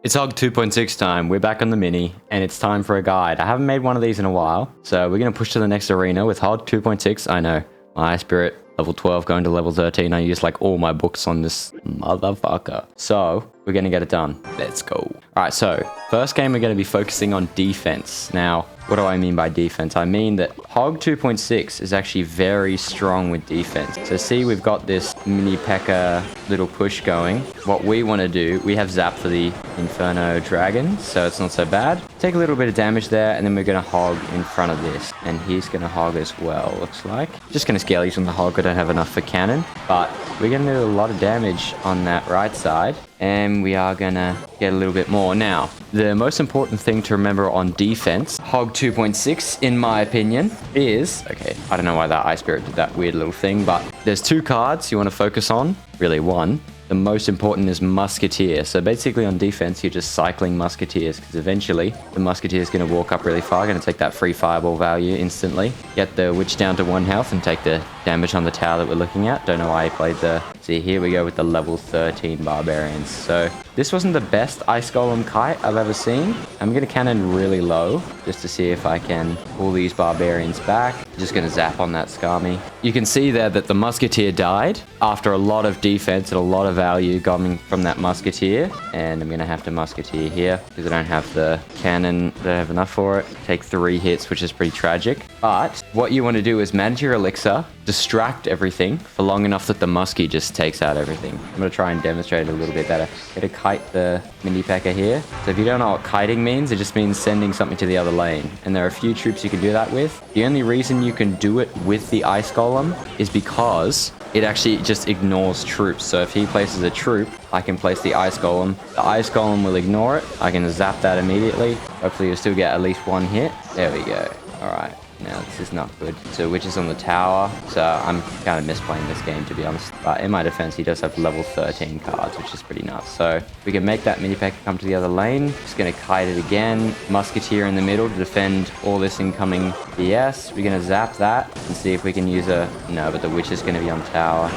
It's Hog 2.6 time, we're back on the mini, and it's time for a guide. I haven't made one of these in a while, so we're going to push to the next arena with Hog 2.6. I know, my spirit, level 12 going to level 13. I used like all my books on this motherfucker. So, we're going to get it done. Let's go. Alright, so, first game we're going to be focusing on defense. Now, what do I mean by defense? I mean that Hog 2.6 is actually very strong with defense. So see, we've got this mini P.E.K.K.A. little push going. What we want to do, we have Zap for the Inferno Dragon, so it's not so bad. Take a little bit of damage there, and then we're going to Hog in front of this. And he's going to Hog as well, looks like. Just going to scale using the Hog, I don't have enough for cannon. But we're going to do a lot of damage on that right side. And we are going to get a little bit more. Now, the most important thing to remember on defense, Hog 2.6, in my opinion, is... Okay, I don't know why that Ice Spirit did that weird little thing, but there's two cards you want to focus on. Really, one. The most important is Musketeer. So basically on defense, you're just cycling Musketeers, because eventually the Musketeer is going to walk up really far, going to take that free fireball value instantly, get the Witch down to 1 health, and take the damage on the tower that we're looking at. Don't know why he played the... See, here we go with the level 13 Barbarians. So this wasn't the best Ice Golem kite I've ever seen. I'm going to cannon really low, just to see if I can pull these Barbarians back. Just going to zap on that Skami. You can see there that the Musketeer died after a lot of defense and a lot of value coming from that Musketeer. And I'm going to have to Musketeer here because I don't have the cannon that I have enough for it. Take 3 hits, which is pretty tragic. But what you want to do is manage your elixir, distract everything for long enough that the Muskie just takes out everything. I'm going to try and demonstrate it a little bit better. Get to kite the mini P.E.K.K.A. here. So if you don't know what kiting means, it just means sending something to the other lane. And there are a few troops you can do that with. The only reason you can do it with the Ice Golem is because it actually just ignores troops. So if he places a troop, I can place the Ice Golem. The Ice Golem will ignore it. I can zap that immediately. Hopefully you'll still get at least 1 hit. There we go. Alright. Now, this is not good. So, Witch is on the tower. So, I'm kind of misplaying this game, to be honest. But in my defense, he does have level 13 cards, which is pretty nuts. So, we can make that mini P.E.K.K.A. come to the other lane. Just going to kite it again. Musketeer in the middle to defend all this incoming BS. We're going to zap that and see if we can use a... No, but the Witch is going to be on tower.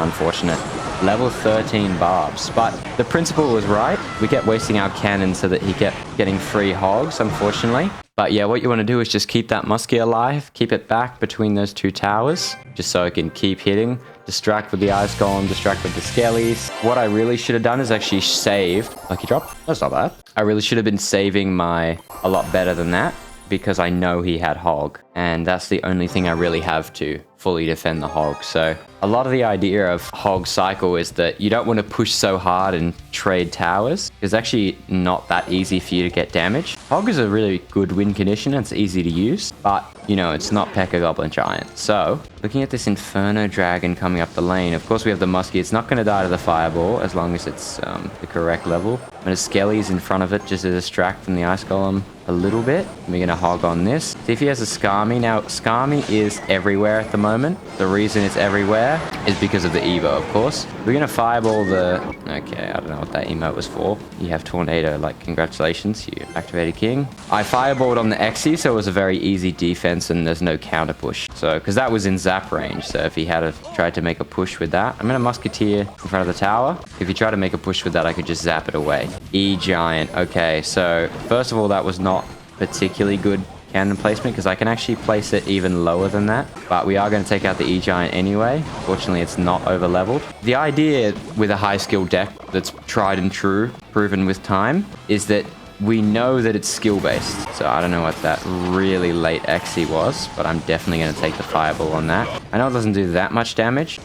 Unfortunate. Level 13 barbs. But the principle was right. We kept wasting our cannon so that he kept getting free hogs, unfortunately. But yeah, what you want to do is just keep that muskie alive, keep it back between those 2 towers, just so it can keep hitting. Distract with the Ice Golem, distract with the Skellies. What I really should have done is actually saved... Lucky drop? That's not bad. I really should have been saving my... a lot better than that, because I know he had Hog. And that's the only thing I really have to fully defend the Hog. So a lot of the idea of Hog cycle is that you don't want to push so hard and trade towers. It's actually not that easy for you to get damage. Hog is a really good win condition and it's easy to use, but you know, it's not P.E.K.K.A. Goblin Giant. So looking at this Inferno Dragon coming up the lane, of course we have the Muskie. It's not going to die to the Fireball as long as it's the correct level. I'm going to Skellies in front of it just to distract from the Ice Golem a little bit. We're going to Hog on this. See if he has a Skami. Now, Skami is everywhere at the moment. The reason it's everywhere is because of the Evo, of course. We're going to Fireball the... Okay, I don't know what that emote was for. You have Tornado, like, congratulations, you activated King. I Fireballed on the Xe, so it was a very easy defense and there's no counter push. So, because that was in zap range, so if he had tried to make a push with that... I'm going to Musketeer in front of the tower. If you try to make a push with that, I could just zap it away. E-Giant. Okay, so, first of all, that was not particularly good cannon placement because I can actually place it even lower than that, but we are going to take out the E-Giant anyway. Fortunately, it's not over leveled. The idea with a high skill deck that's tried and true, proven with time, is that we know that it's skill based. So I don't know what that really late Xe was, but I'm definitely going to take the Fireball on that. I know it doesn't do that much damage.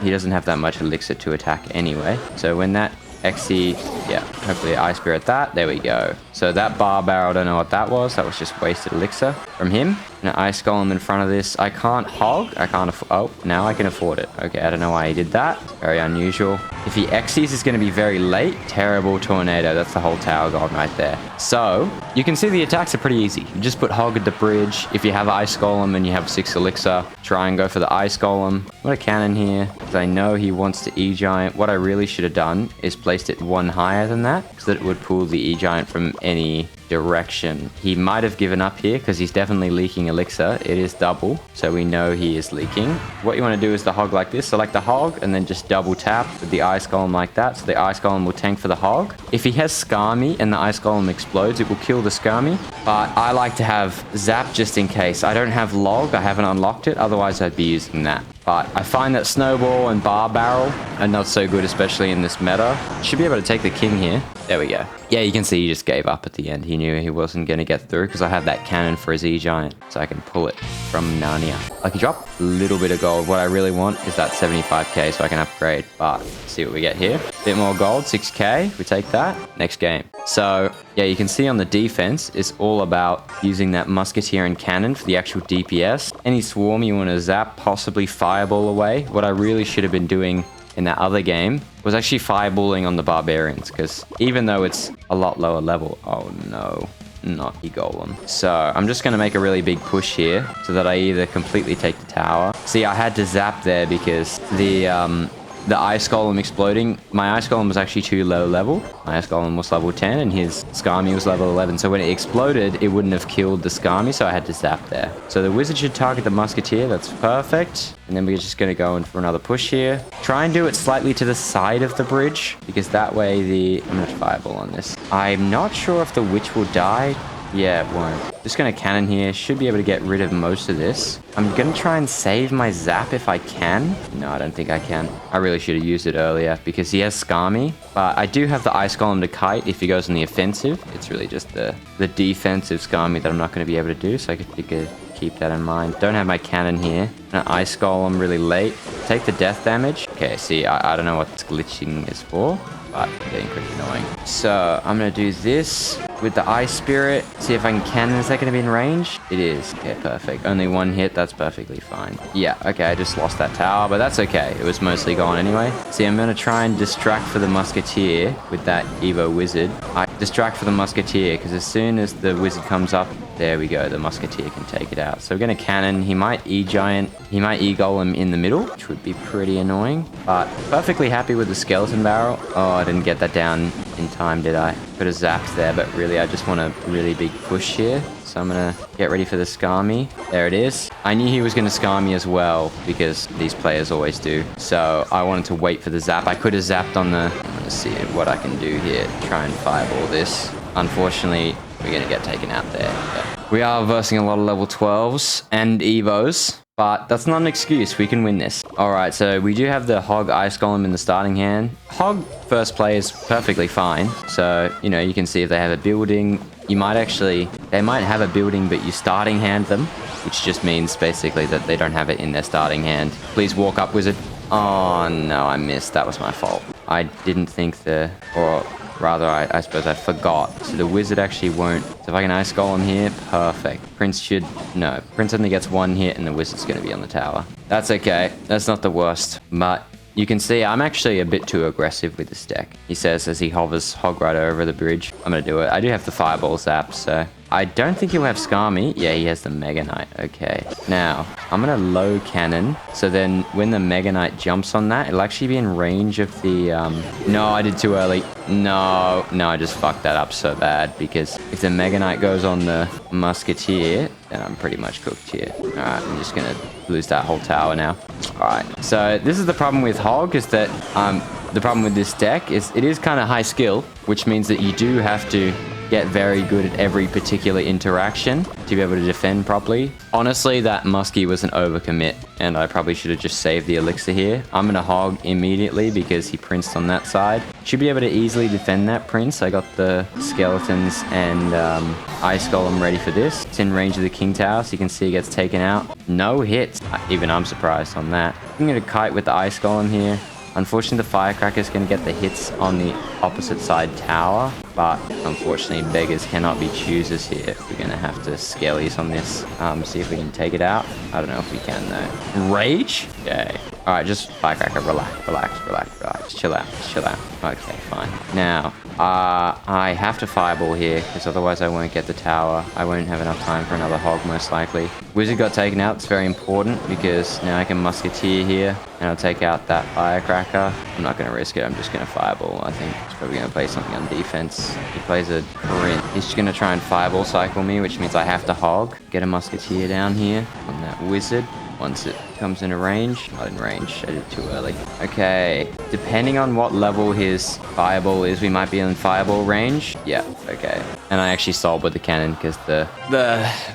He doesn't have that much elixir to attack anyway. So when that Xe, yeah, hopefully Ice Spirit that. There we go. So that Bar Barrel, I don't know what that was. That was just wasted elixir from him. And an Ice Golem in front of this. I can't Hog. I can't oh, now I can afford it. Okay, I don't know why he did that. Very unusual. If he Xes, it's going to be very late. Terrible Tornado. That's the whole tower gone right there. So, you can see the attacks are pretty easy. You just put Hog at the bridge. If you have Ice Golem and you have 6 elixir, try and go for the Ice Golem. What a cannon here. Because I know he wants to E-Giant. What I really should have done is placed it 1 higher than that, so that it would pull the E-Giant from any direction. He might have given up here because he's definitely leaking leaking elixir. It is double, so we know he is leaking. What you want to do is the hog like this. Select the hog and then just double tap with the ice golem like that. So the ice golem will tank for the hog. If he has Skami and the ice golem explodes, it will kill the Skami. But I like to have zap just in case. I don't have log. I haven't unlocked it. Otherwise, I'd be using that. But I find that snowball and bar barrel are not so good, especially in this meta. Should be able to take the king here. There we go. Yeah, you can see he just gave up at the end. He knew he wasn't going to get through because I have that cannon for his E-Giant. So I can pull it from Narnia. Lucky drop. A little bit of gold. What I really want is that 75k so I can upgrade. But see what we get here. Bit more gold, 6k. We take that. Next game. So yeah, you can see on the defense, it's all about using that musketeer and cannon for the actual DPS. Any swarm you want to zap, possibly fireball away. What I really should have been doing in that other game was actually fireballing on the barbarians, because even though it's a lot lower level, oh no, not the golem. So I'm just going to make a really big push here so that I either completely take the tower. See, I had to zap there because the ice golem exploding, my ice golem was actually too low level. My ice golem was level 10 and his Skami was level 11. So when it exploded, it wouldn't have killed the Skami, so I had to zap there. So the wizard should target the musketeer. That's perfect. And then we're just going to go in for another push here. Try and do it slightly to the side of the bridge, because that way I'm going to fireball on this. I'm not sure if the witch will die. Yeah, it won't. Just gonna cannon here. Should be able to get rid of most of this. I'm gonna try and save my zap if I can. No, I don't think I can. I really should have used it earlier because he has Skami. But I do have the ice golem to kite if he goes on the offensive. It's really just the defensive Skami that I'm not gonna be able to do. So I could keep that in mind. Don't have my cannon here. An ice golem really late. Take the death damage. Okay, see, I don't know what this glitching is for, but getting pretty annoying. So I'm gonna do this with the ice spirit. See if I can cannon. Is that gonna be in range? It is. Okay, perfect. Only one hit. That's perfectly fine. Yeah, okay, I just lost that tower, but that's okay. It was mostly gone anyway. See, I'm gonna try and distract for the musketeer with that Evo wizard. I distract for the musketeer because as soon as the wizard comes up, there we go, the musketeer can take it out. So we're gonna cannon. He might E-Giant, he might E-Golem in the middle, which would be pretty annoying, but perfectly happy with the skeleton barrel. Oh, I didn't get that down in time, did I? Could have zapped there, but really I just want a really big push here. So I'm gonna get ready for the Skami. There it is. I knew he was gonna Skami as well because these players always do. So I wanted to wait for the zap. I could have zapped on the... I'm gonna see what I can do here. Try and fireball this. Unfortunately, we're gonna get taken out there. Yeah. We are versing a lot of level 12s and Evos, but that's not an excuse. We can win this. All right, so we do have the Hog Ice Golem in the starting hand. Hog first play is perfectly fine. So, you know, you can see if they have a building. You might actually, they might have a building, but you starting hand them, which just means basically that they don't have it in their starting hand. Please walk up, wizard. Oh, no, I missed. That was my fault. I didn't think or rather, I suppose I forgot. So the wizard actually won't. So if I can ice golem here, perfect. Prince only gets one hit and the wizard's going to be on the tower. That's okay. That's not the worst. But you can see I'm actually a bit too aggressive with this deck. He says as he hovers hog right over the bridge. I'm going to do it. I do have the fireball zap, so I don't think he'll have Skami. Yeah, he has the Mega Knight. Okay. Now, I'm going to low cannon. So then when the Mega Knight jumps on that, it'll actually be in range of the... No, I did too early. No, I just fucked that up so bad because if the Mega Knight goes on the Musketeer, then I'm pretty much cooked here. Alright, I'm just going to lose that whole tower now. Alright, so this is the problem with Hog, is that the problem with this deck is it is kind of high skill, which means that you do have to get very good at every particular interaction to be able to defend properly. Honestly, that muskie was an overcommit, and I probably should have just saved the elixir here. I'm gonna hog immediately because he princed on that side. Should be able to easily defend that prince. I got the skeletons and ice golem ready for this. It's in range of the king tower, so you can see it gets taken out. No hits. Even I'm surprised on that. I'm gonna kite with the ice golem here. Unfortunately, the firecracker is going to get the hits on the opposite side tower, but unfortunately, beggars cannot be choosers here. We're going to have to skellies on this. See if we can take it out. I don't know if we can, though. Rage? Okay. Alright, just firecracker. Relax. Chill out. Okay, fine. Now, I have to fireball here, because otherwise I won't get the tower. I won't have enough time for another hog, most likely. Wizard got taken out. It's very important, because now I can musketeer here, and I'll take out that firecracker. I'm not going to risk it. I'm just going to fireball. I think he's probably going to play something on defense. He plays a prince. He's just going to try and fireball cycle me, which means I have to hog. Get a musketeer down here on that wizard. Once it comes into range. Not in range. I did it too early. Okay. Depending on what level his fireball is, we might be in fireball range. Yeah. Okay. And I actually sold with the cannon because the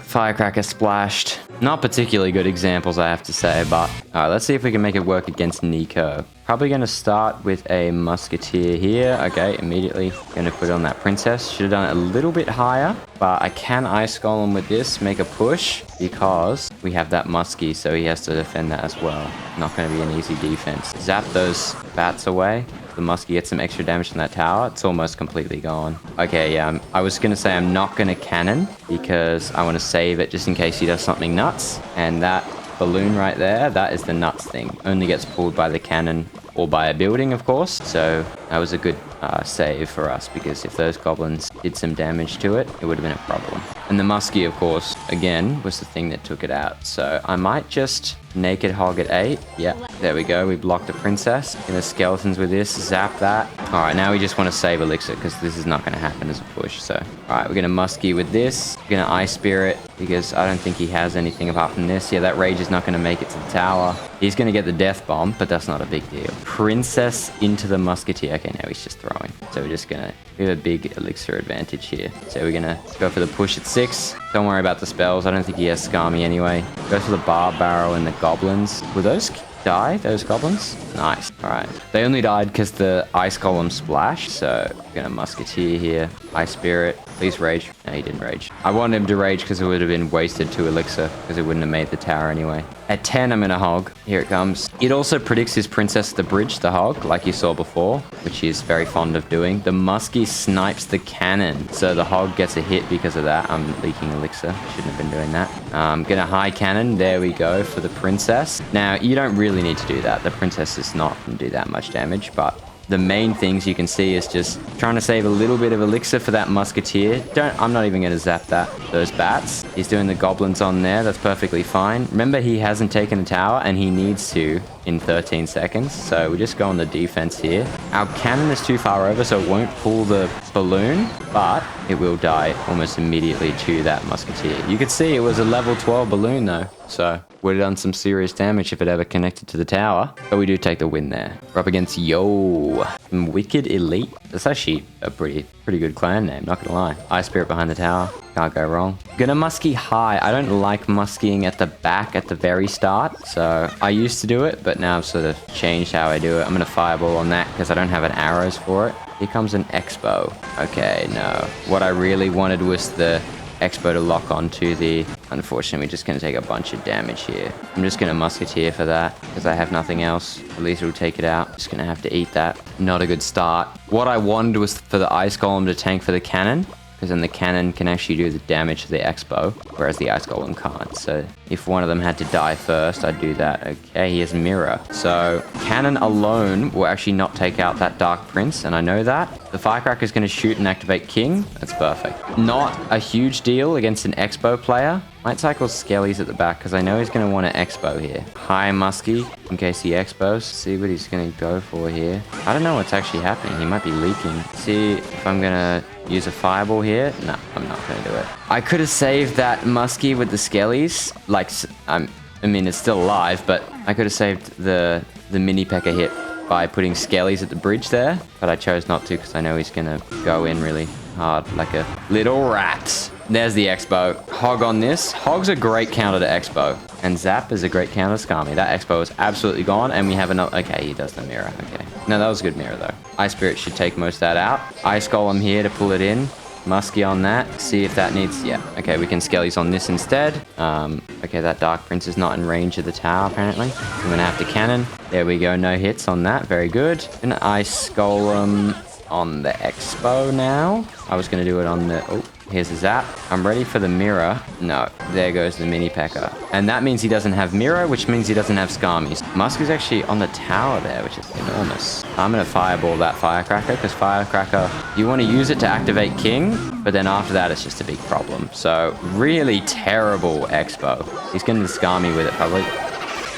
firecracker splashed. Not particularly good examples, I have to say, but alright, let's see if we can make it work against Nico. Probably going to start with a musketeer here. Okay, immediately going to put on that princess. Should have done it a little bit higher, but I can ice golem with this, make a push, because we have that muskie, so he has to defend that as well. Not going to be an easy defense. Zap those bats away. The muskie gets some extra damage from that tower. It's almost completely gone. Okay, yeah, I was going to say I'm not going to cannon because I want to save it just in case he does something nuts. And that balloon right there, that is the nuts thing. Only gets pulled by the cannon or by a building, of course. So that was a good save for us, because if those goblins did some damage to it, it would have been a problem. And the muskie, of course, again, was the thing that took it out. So I might just naked hog at 8. Yeah, there we go. We blocked the princess. Get the skeletons with this. Zap that. All right, now we just want to save elixir because this is not going to happen as a push. So, all right, we're going to muskie with this. We're going to ice spirit because I don't think he has anything apart from this. Yeah, that rage is not going to make it to the tower. He's going to get the death bomb, but that's not a big deal. Princess into the musketeer. Okay, now he's just throwing. So we're just going to... We have a big elixir advantage here. So we're going to go for the push at 6. Don't worry about the spells. I don't think he has Scarmy anyway. Go for the bar barrel and the goblins. Will those die, those goblins? Nice. All right. They only died because the ice golem splashed. So we're going to musketeer here. Ice spirit. Please rage. No, he didn't rage. I wanted him to rage because it would have been wasted 2 elixir because it wouldn't have made the tower anyway. At 10, I'm going to hog. Here it comes. It also predicts his princess at the bridge, the hog, like you saw before, which he is very fond of doing. The muskie snipes the cannon. So the hog gets a hit because of that. I'm leaking elixir. Shouldn't have been doing that. I'm going to high cannon. There we go for the princess. Now, you don't really need to do that. The princess is not going to do that much damage, but... The main things you can see is just trying to save a little bit of elixir for that musketeer. I'm not even going to zap those bats. He's doing the goblins on there. That's perfectly fine. Remember, he hasn't taken a tower and he needs to in 13 seconds. So we just go on the defense here. Our cannon is too far over, so it won't pull the balloon, but it will die almost immediately to that musketeer. You could see it was a level 12 balloon though. So would have done some serious damage if it ever connected to the tower. But we do take the win there. We're up against Yo from Wicked Elite. That's actually a pretty good clan name, not gonna lie. Ice Spirit behind the tower. Can't go wrong. Gonna muskie high. I don't like muskieing at the back at the very start. So I used to do it, but now I've sort of changed how I do it. I'm gonna fireball on that because I don't have an arrows for it. Here comes an Expo. Okay, no. What I really wanted was the Expo to lock onto the... Unfortunately, we're just going to take a bunch of damage here. I'm just going to musketeer for that because I have nothing else. At least it'll take it out. Just going to have to eat that. Not a good start. What I wanted was for the ice golem to tank for the cannon, because then the cannon can actually do the damage to the Expo, whereas the ice golem can't. So if one of them had to die first, I'd do that. Okay, he has mirror. So cannon alone will actually not take out that Dark Prince, and I know that. The Firecracker is going to shoot and activate King. That's perfect. Not a huge deal against an Expo player. Might cycle Skellies at the back, because I know he's going to want an Expo here. High Muskie, in case he Expos. See what he's going to go for here. I don't know what's actually happening. He might be leaking. See if I'm going to use a Fireball here. No, I'm not going to do it. I could have saved that Muskie with the Skellies. Like, I mean, it's still alive, but I could have saved the mini P.E.K.K.A hit by putting Skellies at the bridge there. But I chose not to, because I know he's going to go in really hard like a little rat. There's the Expo. Hog on this. Hog's a great counter to Expo. And Zap is a great counter to Skarmy. That Expo is absolutely gone. And we have another... Okay, he does the mirror. Okay. No, that was a good mirror, though. Ice Spirit should take most of that out. Ice Golem here to pull it in. Muskie on that. See if that needs... Yeah. Okay, we can Skellies on this instead. Okay, that Dark Prince is not in range of the tower, apparently. I'm going to have to cannon. There we go. No hits on that. Very good. An Ice Golem... on the Expo now. I was going to do it on the... Oh, here's the zap. I'm ready for the mirror. No, there goes the mini P.E.K.K.A. And that means he doesn't have mirror, which means he doesn't have Skarmies. Musk is actually on the tower there, which is enormous. I'm going to fireball that Firecracker, because Firecracker, you want to use it to activate King, but then after that, it's just a big problem. So, really terrible Expo. He's going to Skarmy with it, probably.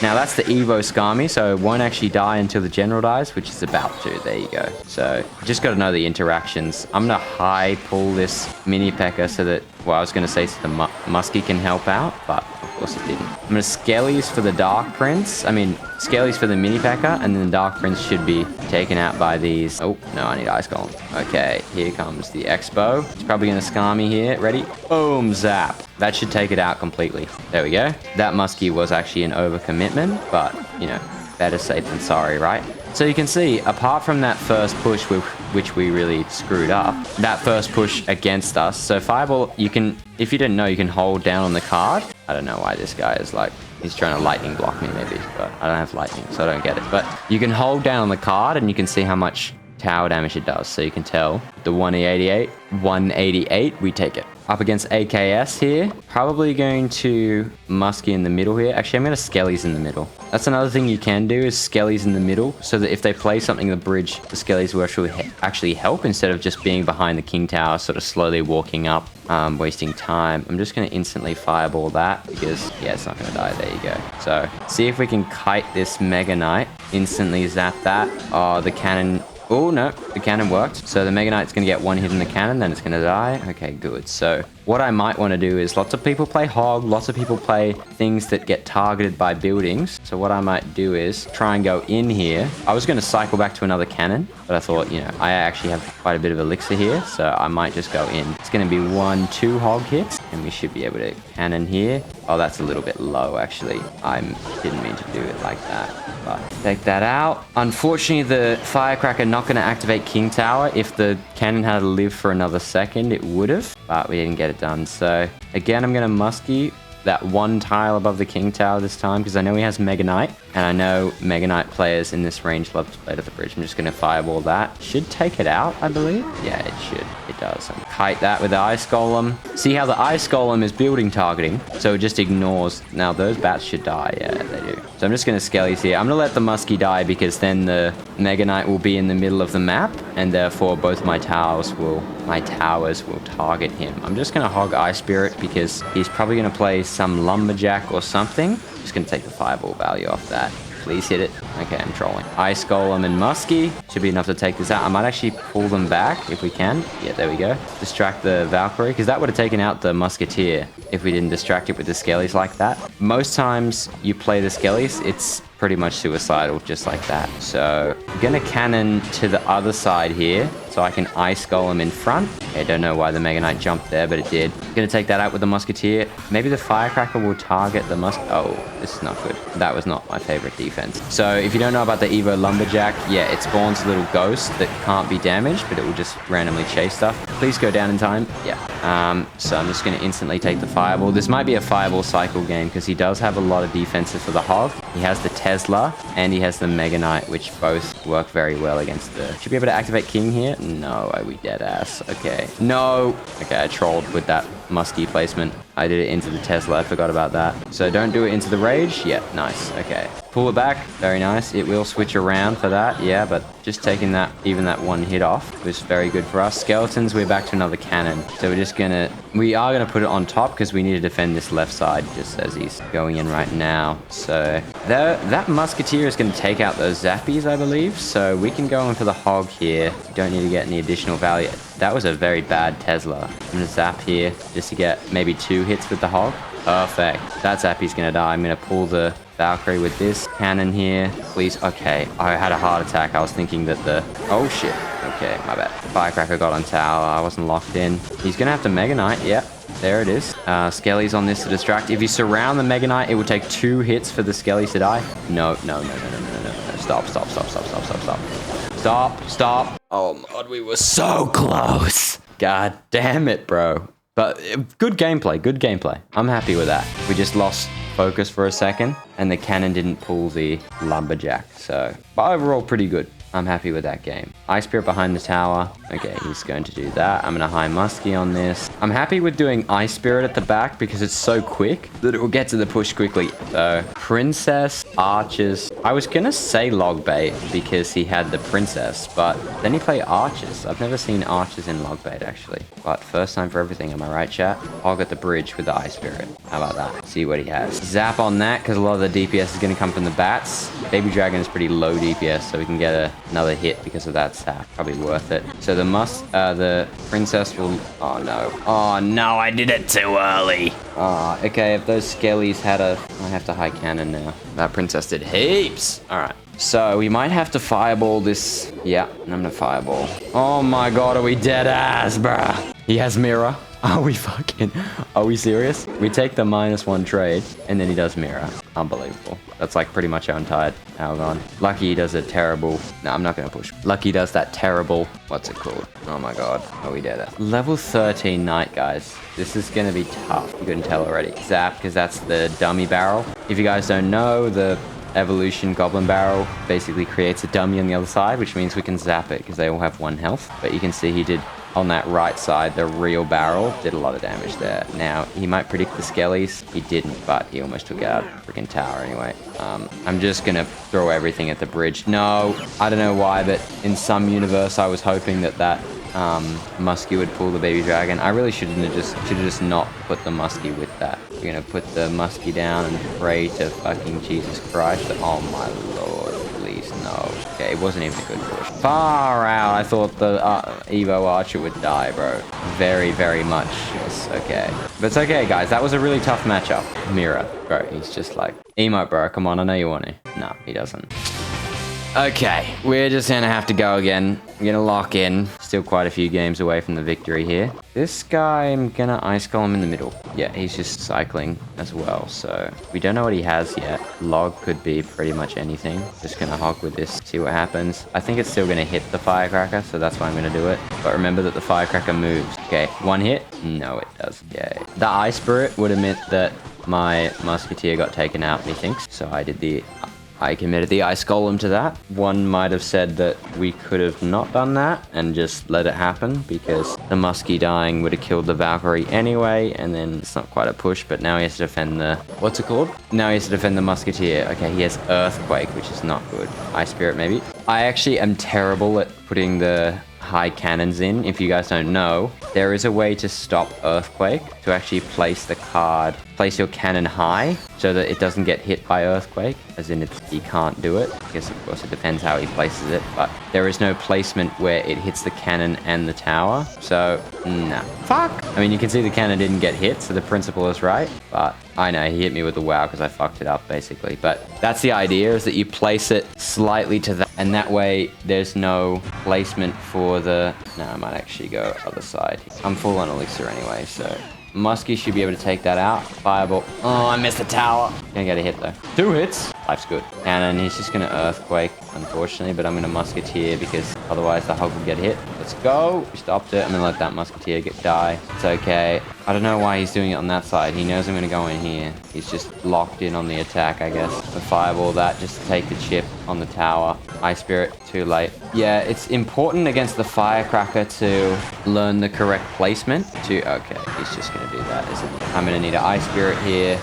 Now, that's the Evo Skarmy, so it won't actually die until the General dies, which is about to. There you go. So, just got to know the interactions. I'm going to high pull this mini P.E.K.K.A. so that, well, I was going to say so the Muskie can help out, but of course it didn't. I'm going to Skellies for the Dark Prince. I mean, Skellies for the mini P.E.K.K.A., and then the Dark Prince should be taken out by these. Oh, no, I need Ice Golem. Okay, here comes the Expo. It's probably going to scar me here. Ready? Boom, zap. That should take it out completely. There we go. That Muskie was actually an overcommitment, but, you know, better safe than sorry, right? So you can see, apart from that first push, which we really screwed up, that first push against us. So Fireball, you can, if you didn't know, you can hold down on the card. I don't know why this guy is like, he's trying to lightning block me maybe, but I don't have lightning, so I don't get it. But you can hold down on the card and you can see how much tower damage it does. So you can tell the 188, we take it. Up against AKS here. Probably going to Muskie in the middle here. Actually, I'm going to Skellies in the middle. That's another thing you can do is Skellies in the middle, so that if they play something in the bridge, the Skellies will actually help instead of just being behind the King Tower, sort of slowly walking up, wasting time. I'm just going to instantly fireball that because, yeah, it's not going to die. There you go. So, see if we can kite this Mega Knight. Instantly zap that. Oh, the cannon... Oh, no, the cannon worked. So the Mega Knight's going to get one hit in the cannon, then it's going to die. Okay, good. So what I might want to do is lots of people play Hog, lots of people play things that get targeted by buildings. So what I might do is try and go in here. I was going to cycle back to another cannon, but I thought, you know, I actually have quite a bit of elixir here, so I might just go in. It's going to be 1-2 Hog hits, and we should be able to cannon here. Oh, that's a little bit low, actually. I didn't mean to do it like that. But take that out. Unfortunately, the Firecracker not going to activate King Tower. If the cannon had lived for another second, it would have, but we didn't get it done. So again, I'm going to Muskie that one tile above the King Tower this time because I know he has Mega Knight, and I know Mega Knight players in this range love to play to the bridge. I'm just going to fireball that. Should take it out, I believe. Yeah, it should. It does. Kite that with the Ice Golem. See how the Ice Golem is building targeting, so it just ignores. Now those bats should die. Yeah, they do. So I'm just going to Skellies here. I'm going to let the Muskie die because then the Mega Knight will be in the middle of the map, and therefore both my towers will target him. I'm just going to hog Ice Spirit because he's probably going to play some Lumberjack or something. Just going to take the fireball value off that. Please hit it. Okay, I'm trolling. Ice Golem and Muskie should be enough to take this out. I might actually pull them back if we can. Yeah, there we go. Distract the Valkyrie, because that would have taken out the Musketeer if we didn't distract it with the Skellies like that. Most times you play the Skellies, it's pretty much suicidal just like that. So I'm gonna cannon to the other side here so I can Ice Golem in front. Okay, don't know why the Mega Knight jumped there, but it did. Gonna take that out with the Musketeer. Maybe the Firecracker will target the Oh, this is not good. That was not my favorite defense. So if you don't know about the Evo Lumberjack, yeah, it spawns a little ghost that can't be damaged, but it will just randomly chase stuff. Please go down in time. Yeah. So I'm just gonna instantly take the Fireball. This might be a Fireball cycle game because he does have a lot of defenses for the Hog. He has the Tesla and he has the Mega Knight, which both work very well against the... Should be able to activate King here? No, we dead ass. Okay. No. Okay, I trolled with that Muskie placement. I did it into the Tesla. I forgot about that. So don't do it into the Rage. Yeah, nice. Okay. Pull it back. Very nice. It will switch around for that. Yeah, but just taking that, even that one hit off was very good for us. Skeletons, we're back to another cannon. So we're just gonna... We are gonna put it on top because we need to defend this left side just as he's going in right now. So that Musketeer is gonna take out those Zappies, I believe. So we can go in for the Hog here. Don't need to get any additional value. That was a very bad Tesla. I'm gonna zap here just to get maybe 2 hits with the Hog. Perfect. That Zappy's gonna die. I'm gonna pull the Valkyrie with this cannon here. Please. Okay. I had a heart attack. I was thinking that the... Oh, shit. Okay, my bad. Firecracker got on tower. I wasn't locked in. He's gonna have to Mega Knight. Yep. There it is. Skelly's on this to distract. If you surround the Mega Knight, it will take 2 hits for the Skellies to die. No. Stop. Stop. Oh, God, we were so close. God damn it, bro. But good gameplay. I'm happy with that. We just lost focus for a second, and the cannon didn't pull the Lumberjack. So, but overall, pretty good. I'm happy with that game. Ice Spirit behind the tower. Okay, he's going to do that. I'm going to high muskie on this. I'm happy with doing Ice Spirit at the back because it's so quick that it will get to the push quickly. So, Princess, Archers. I was going to say Logbait because he had the Princess, but then he played Archers. I've never seen Archers in Logbait, actually. But first time for everything, am I right, chat? Hog at the bridge with the Ice Spirit. How about that? See what he has. Zap on that because a lot of the DPS is going to come from the bats. Baby Dragon is pretty low DPS, so we can get another hit because of that zap. Probably worth it. So the Princess will... Oh, no. Oh, no, I did it too early. Oh, okay, if those skellies had a... I have to high cannon now. That Princess did heaps. All right. So we might have to fireball this. Yeah, I'm gonna fireball. Oh my god, are we dead ass, bruh? He has mirror. Are we serious? We take the -1 trade, and then he does mirror. Unbelievable. That's like pretty much our entire Algon. Lucky he does a terrible... No, I'm not gonna push. Lucky does that terrible... What's it called? Oh my god. Oh, we did it. Level 13 Knight, guys. This is gonna be tough. You couldn't tell already. Zap, because that's the dummy barrel. If you guys don't know, the Evolution Goblin Barrel basically creates a dummy on the other side, which means we can zap it because they all have 1 health. But you can see he did... On that right side, the real barrel did a lot of damage there. Now, he might predict the skellies. He didn't, but he almost took out freaking tower anyway. I'm just gonna throw everything at the bridge. No, I don't know why, but in some universe, I was hoping that muskie would pull the baby dragon. I really should have just not put the muskie with that. We're gonna put the muskie down and pray to fucking Jesus Christ. Oh my lord, please no. Okay, it wasn't even a good push. Far out. I thought the Evo Archer would die, bro. Very, very much. Yes, okay. But it's okay, guys. That was a really tough matchup. Mira, bro, he's just like, emote, bro. Come on, I know you want to. No, he doesn't. Okay, we're just gonna have to go again. We're gonna lock in. Still quite a few games away from the victory here. This guy, I'm gonna ice golem in the middle. Yeah, he's just cycling as well, so we don't know what he has yet. Log could be pretty much anything. Just gonna hog with this, see what happens. I think it's still gonna hit the firecracker, so that's why I'm gonna do it. But remember that the firecracker moves. Okay, 1 hit? No, it does. Okay. The Ice Spirit would admit that my musketeer got taken out, methinks. So I committed the Ice Golem to that. One might have said that we could have not done that and just let it happen because the Muskie dying would have killed the Valkyrie anyway, and then it's not quite a push, but now he has to defend the... What's it called? Now he has to defend the Musketeer. Okay, he has Earthquake, which is not good. Ice Spirit, maybe? I actually am terrible at putting the high cannons in. If you guys don't know, there is a way to stop Earthquake, to actually place your cannon high so that it doesn't get hit by Earthquake, as in he can't do it. I guess of course it depends how he places it, but there is no placement where it hits the cannon and the tower, so nah. Fuck! I mean, you can see the cannon didn't get hit, so the principle is right, but I know, he hit me with the WoW because I fucked it up, basically. But that's the idea, is that you place it slightly to that, and that way there's no placement for the... No, I might actually go other side. I'm full on elixir anyway, so... Muskie should be able to take that out. Fireball. Oh, I missed the tower. Gonna get a hit, though. 2 hits. Life's good. And he's just gonna Earthquake, unfortunately, but I'm gonna Musketeer because otherwise the Hog will get hit. Let's go. We stopped it. I'm gonna let that Musketeer die. It's okay. I don't know why he's doing it on that side. He knows I'm gonna go in here. He's just locked in on the attack, I guess. The Fireball that just to take the chip on the tower. Ice Spirit, too late. Yeah, it's important against the Firecracker to learn the correct placement to... Okay, he's just gonna do that, isn't he? I'm gonna need an Ice Spirit here.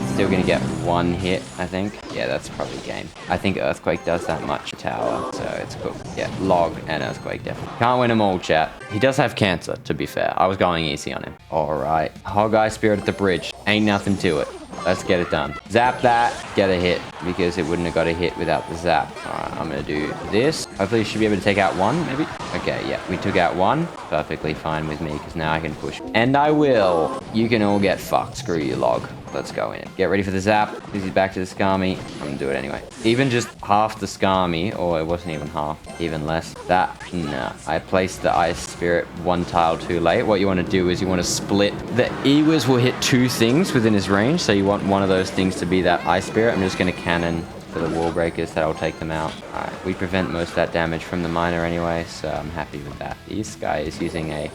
Still gonna get 1 hit, I think. Yeah, that's probably game. I think Earthquake does that much tower, so it's cool. Yeah, Log and Earthquake definitely. Can't win them all, chat. He does have cancer, to be fair. I was going easy on him. Alright. Hog Ice Spirit at the bridge. Ain't nothing to it. Let's get it done. Zap that, get a hit, because it wouldn't have got a hit without the zap. Alright, I'm gonna do this. Hopefully, should be able to take out 1, maybe? Okay, yeah, we took out 1. Perfectly fine with me, because now I can push. And I will. You can all get fucked. Screw you, Log. Let's go in. Get ready for the zap. Because he's back to the Skami. I'm gonna do it anyway. Even just half the Skami, or it wasn't even half, even less. That, nah. I placed the Ice Spirit 1 tile too late. What you want to do is you want to split. The Ewers will hit 2 things within his range, so you want one of those things to be that Ice Spirit. I'm just gonna cannon for the wall breakers. That'll take them out. Alright, we prevent most of that damage from the miner anyway, so I'm happy with that. This guy is using a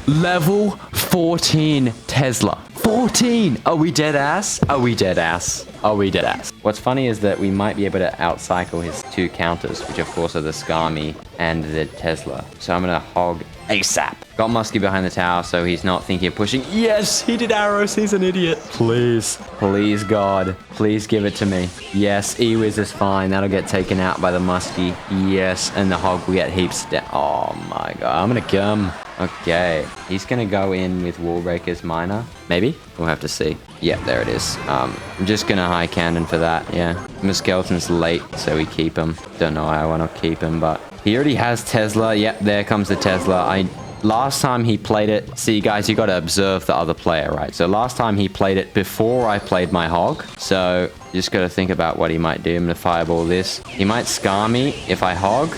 level 14 Tesla. 14. Are we dead ass? Are we dead ass? Are we dead ass? What's funny is that we might be able to outcycle his 2 counters, which of course are the Skami and the Tesla. So I'm gonna hog ASAP. Got Muskie behind the tower, so he's not thinking of pushing. Yes, he did arrows. He's an idiot. Please. Please, God. Please give it to me. Yes, Ewiz is fine. That'll get taken out by the Muskie. Yes, and the hog will get heaps down. Oh my God. I'm gonna come. Okay. He's gonna go in with Wallbreaker's Miner. Maybe? We'll have to see. Yep, there it is. I'm just gonna high cannon for that, yeah. Skeleton's late, so we keep him. Don't know why I want to keep him, but he already has Tesla. Yep, there comes the Tesla. Last time he played it, see guys, you got to observe the other player, right? So last time he played it before I played my hog. So you just got to think about what he might do. I'm going to fireball this. He might scar me if I hog.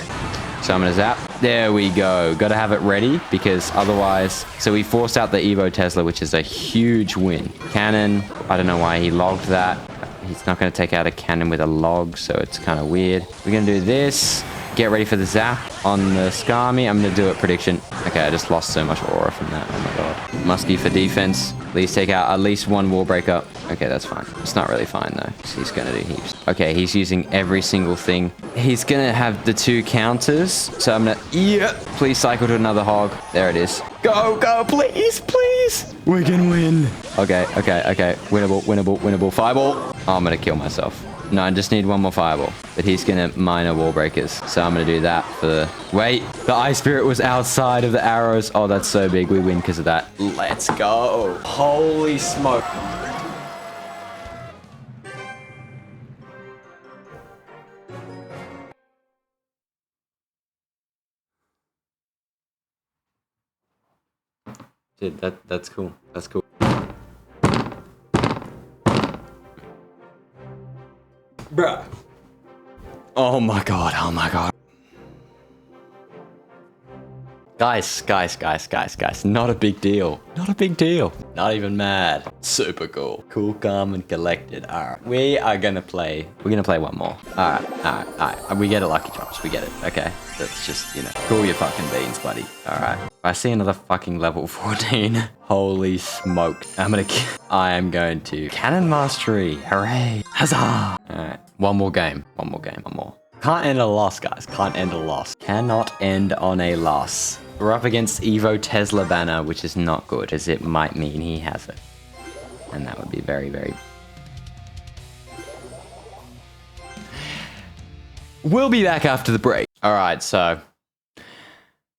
So I'm going to zap. There we go. Got to have it ready because otherwise... So we forced out the Evo Tesla, which is a huge win. Cannon. I don't know why he logged that. He's not going to take out a cannon with a log, so it's kind of weird. We're going to do this. Get ready for the zap on the Skami. I'm going to do it prediction. Okay, I just lost so much aura from that. Oh my God. Muskie for defense. Please take out at least 1 wall breaker. Okay, that's fine. It's not really fine though. He's going to do heaps. Okay, he's using every single thing. He's going to have the 2 counters. So I'm going to... Yeah. Please cycle to another hog. There it is. Go, go, please, please. We can win. Okay. Winnable, winnable, winnable. Fireball. Oh, I'm going to kill myself. No, I just need 1 more fireball. But he's going to mine wall breakers. So I'm going to do that for the... Wait, the Ice Spirit was outside of the arrows. Oh, that's so big. We win because of that. Let's go. Holy smoke. Dude, that's cool. That's cool. Bruh. Oh my God, oh my God. Guys. Not a big deal. Not a big deal. Not even mad. Super cool. Cool, calm, and collected. Alright. We're gonna play 1 more. Alright. We get it, Lucky Drops. We get it. Okay. That's just, you know, cool your fucking beans, buddy. Alright. I see another fucking level 14. Holy smoke. I am going to Cannon Mastery. Hooray. Huzzah. Alright. One more game. One more. Can't end a loss, guys. Can't end a loss. Cannot end on a loss. We're up against Evo Tesla banner, which is not good, as it might mean he has it. And that would be very, very... We'll be back after the break. Alright, so...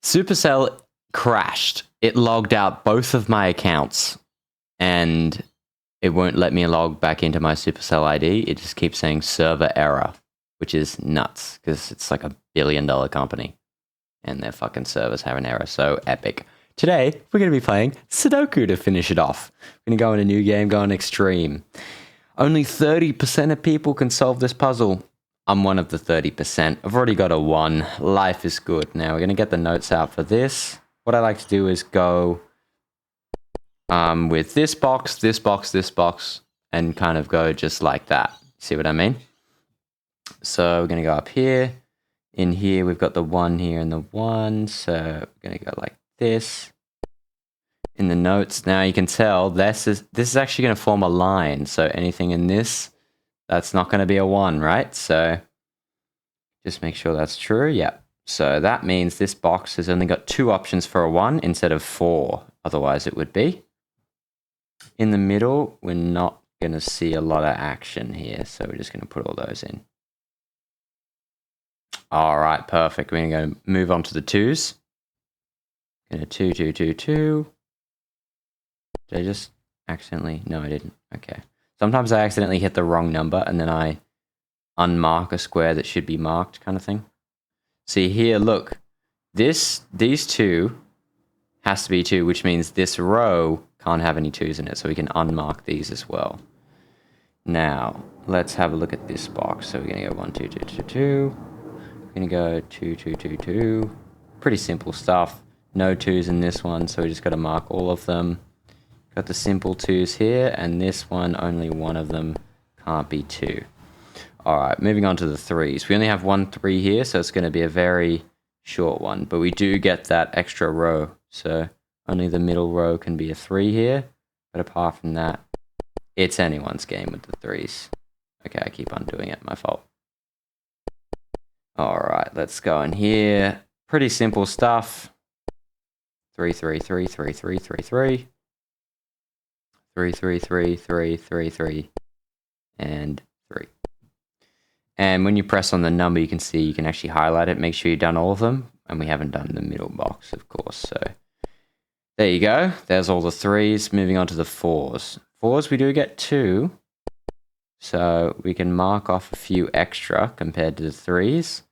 Supercell crashed. It logged out both of my accounts. And it won't let me log back into my Supercell ID. It just keeps saying server error, which is nuts, because it's like $1 billion company. And their fucking servers have an error, so epic. Today, we're going to be playing Sudoku to finish it off. We're going to go in a new game, go on extreme. Only 30% of people can solve this puzzle. I'm one of the 30%. I've already got a 1. Life is good. Now, we're going to get the notes out for this. What I like to do is go with this box, and kind of go just like that. See what I mean? So we're going to go up here. In here, we've got the 1 here and the 1. So we're going to go like this. In the notes, now you can tell this is actually going to form a line. So anything in this, that's not going to be a 1, right? So just make sure that's true. Yep. So that means this box has only got 2 options for a 1 instead of 4. Otherwise, it would be. In the middle, we're not going to see a lot of action here. So we're just going to put all those in. All right, perfect. We're going to move on to the 2s. Going to 2, 2, 2, 2. Did I just accidentally? No, I didn't. Okay. Sometimes I accidentally hit the wrong number and then I unmark a square that should be marked, kind of thing. See here, look. These 2 has to be 2, which means this row can't have any 2s in it. So we can unmark these as well. Now, let's have a look at this box. So we're going to go 1, 2, 2, 2, 2. We're going to go 2, 2, 2, 2. Pretty simple stuff. No 2s in this one, so we just got to mark all of them. Got the simple 2s here, and this one, only one of them can't be 2. Alright, moving on to the 3s. We only have 1 3 here, so it's going to be a very short one. But we do get that extra row, so only the middle row can be a 3 here. But apart from that, it's anyone's game with the threes. Okay, I keep undoing it. My fault. All right, let's go in here. Pretty simple stuff. 3, 3, 3, 3, 3, 3, 3. 3, 3, 3, 3, 3, 3, and 3. And when you press on the number, you can see you can actually highlight it. Make sure you've done all of them. And we haven't done the middle box, of course. So there you go. There's all the threes. Moving on to the fours. Fours, we do get 2. So we can mark off a few extra compared to the threes.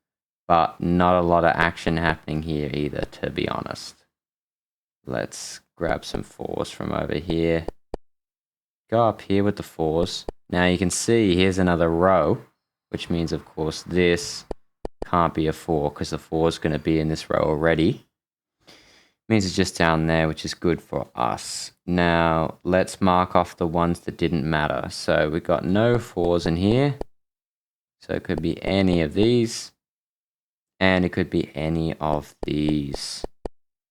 But not a lot of action happening here either, to be honest. Let's grab some fours from over here. Go up here with the fours. Now you can see here's another row, which means, of course, this can't be a 4 because the 4 is going to be in this row already. Means it's just down there, which is good for us. Now, let's mark off the ones that didn't matter. So we've got no 4s in here. So it could be any of these. And it could be any of these.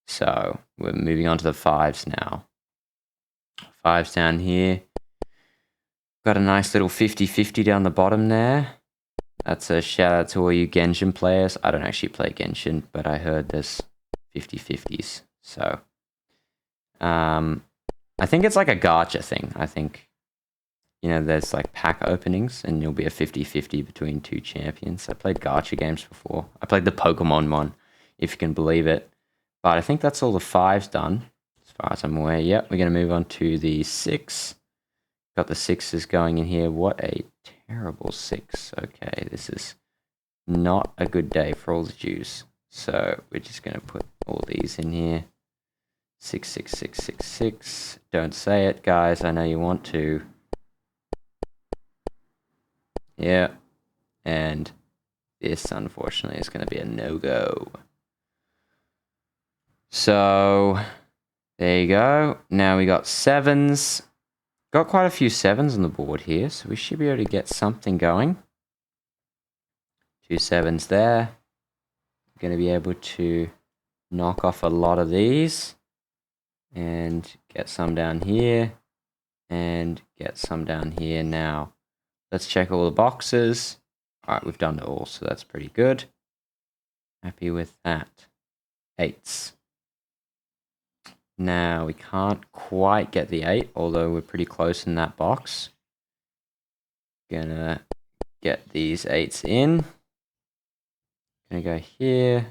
So we're moving on to the 5s now. 5s down here. Got a nice little 50-50 down the bottom there. That's a shout out to all you Genshin players. I don't actually play Genshin, but I heard there's 50-50s. So, I think it's like a gacha thing. I think, you know, there's like pack openings and you'll be a 50-50 between 2 champions. I played gacha games before. I played the Pokemon one, if you can believe it. But I think that's all the 5s done, as far as I'm aware. Yep, we're going to move on to the 6. Got the 6s going in here. What a terrible 6. Okay, this is not a good day for all the Jews. So we're just going to put all these in here. 6, 6, 6, 6, 6. Don't say it, guys. I know you want to. Yeah. And this, unfortunately, is going to be a no-go. So there you go. Now we got 7s. Got quite a few 7s on the board here, so we should be able to get something going. 2 7s there. Going to be able to knock off a lot of these and get some down here and get some down here. Now let's check all the boxes. All right, we've done it all, so that's pretty good. Happy with that. 8s. Now we can't quite get the 8, although we're pretty close in that box. Gonna get these 8s in. Gonna go here.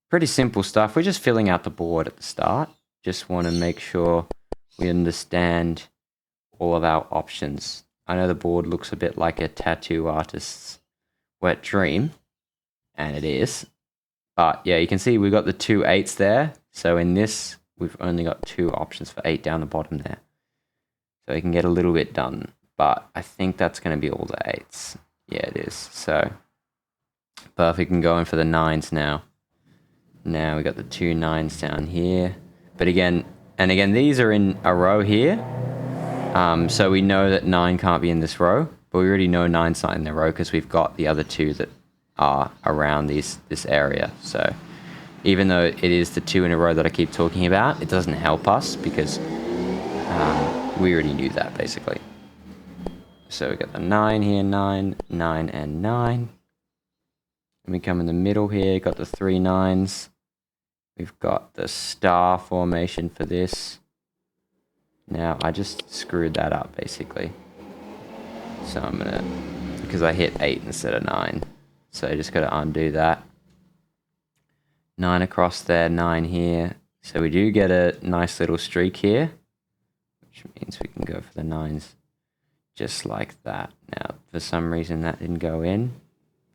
Pretty simple stuff. We're just filling out the board at the start. Just want to make sure we understand all of our options. I know the board looks a bit like a tattoo artist's wet dream, and it is. But yeah, you can see we've got the 2 8s there. So in this, we've only got 2 options for 8 down the bottom there. So we can get a little bit done. But I think that's going to be all the 8s. Yeah, it is. So perfect. And going for the 9s now. Now we got the 2 9s down here. But again, these are in a row here. So we know that 9 can't be in this row. But we already know 9's not in the row because we've got the other 2 that are around this area. So even though it is the 2 in a row that I keep talking about, it doesn't help us because we already knew that basically. So we got the 9 here, 9, 9, and 9. And we come in the middle here, got the 3 9s. We've got the star formation for this. Now I just screwed that up basically. So I'm gonna, because I hit 8 instead of 9. So I just got to undo that. 9 across there, 9 here. So we do get a nice little streak here, which means we can go for the 9s just like that. Now, for some reason that didn't go in.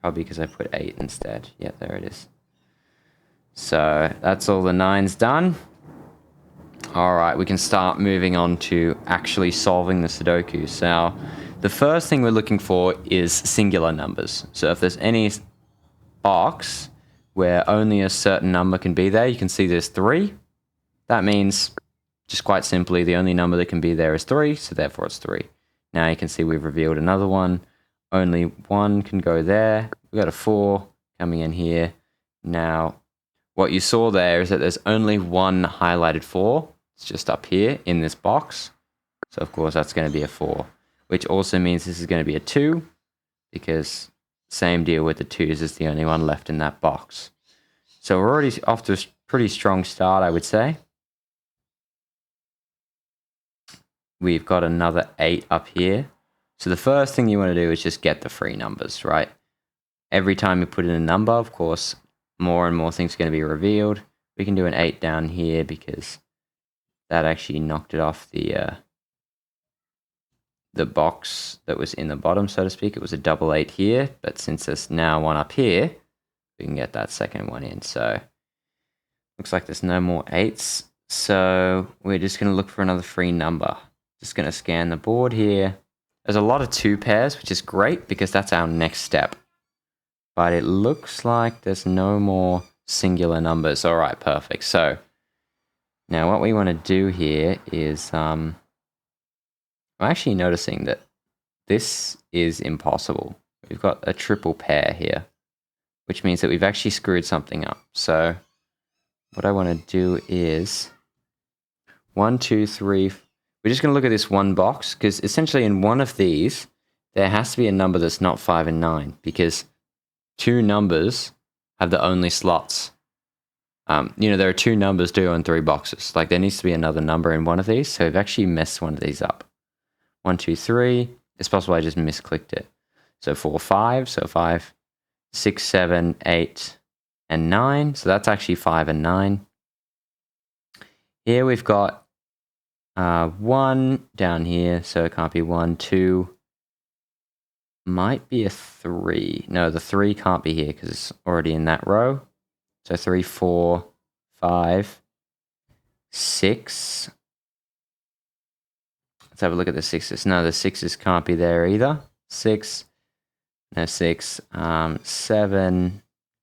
Probably because I put 8 instead. Yeah, there it is. So that's all the 9s done. All right, we can start moving on to actually solving the Sudoku. So the first thing we're looking for is singular numbers. So if there's any box where only a certain number can be there, you can see there's 3. That means, just quite simply, the only number that can be there is 3, so therefore it's 3. Now you can see we've revealed another one. Only 1 can go there. We've got a 4 coming in here. Now, what you saw there is that there's only one highlighted 4. It's just up here in this box. So of course that's going to be a 4, which also means this is going to be a 2 because same deal with the 2s is the only one left in that box. So we're already off to a pretty strong start, I would say. We've got another 8 up here. So the first thing you want to do is just get the free numbers, right? Every time you put in a number, of course, more and more things are going to be revealed. We can do an 8 down here because that actually knocked it off the box that was in the bottom, so to speak. It was a double 8 here, but since there's now one up here, we can get that second one in. So looks like there's no more 8s. So we're just going to look for another free number. Just going to scan the board here. There's a lot of 2 pairs, which is great because that's our next step. But it looks like there's no more singular numbers. All right, perfect. So now what we want to do here is, I'm actually noticing that this is impossible. We've got a triple pair here, which means that we've actually screwed something up. So what I want to do is 1, 2, 3. We're just going to look at this one box because essentially in one of these, there has to be a number that's not 5 and 9 because 2 numbers have the only slots. There are 2 numbers due on 3 boxes. Like there needs to be another number in one of these. So we've actually messed one of these up. 1, 2, 3. It's possible I just misclicked it. So 4, 5. So 5, 6, 7, 8, and 9. So that's actually 5 and 9. Here we've got 1 down here. So it can't be 1, 2. Might be a 3. No, the 3 can't be here because it's already in that row. So 3, 4, 5, 6. Let's have a look at the 6s. No, the 6s can't be there either. 6, no 6, 7,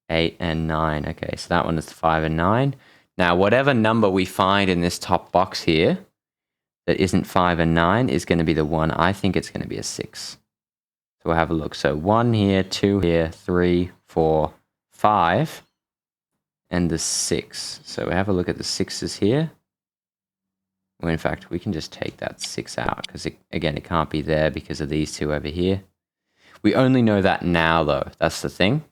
8, and 9. Okay, so that one is 5 and 9. Now, whatever number we find in this top box here that isn't 5 and 9 is going to be the one. I think it's going to be a 6. So we'll have a look. So 1 here, 2 here, 3, 4, 5, and the 6. So we have a look at the 6s here. Well, in fact, we can just take that 6 out because, again, it can't be there because of these 2 over here. We only know that now, though. That's the thing.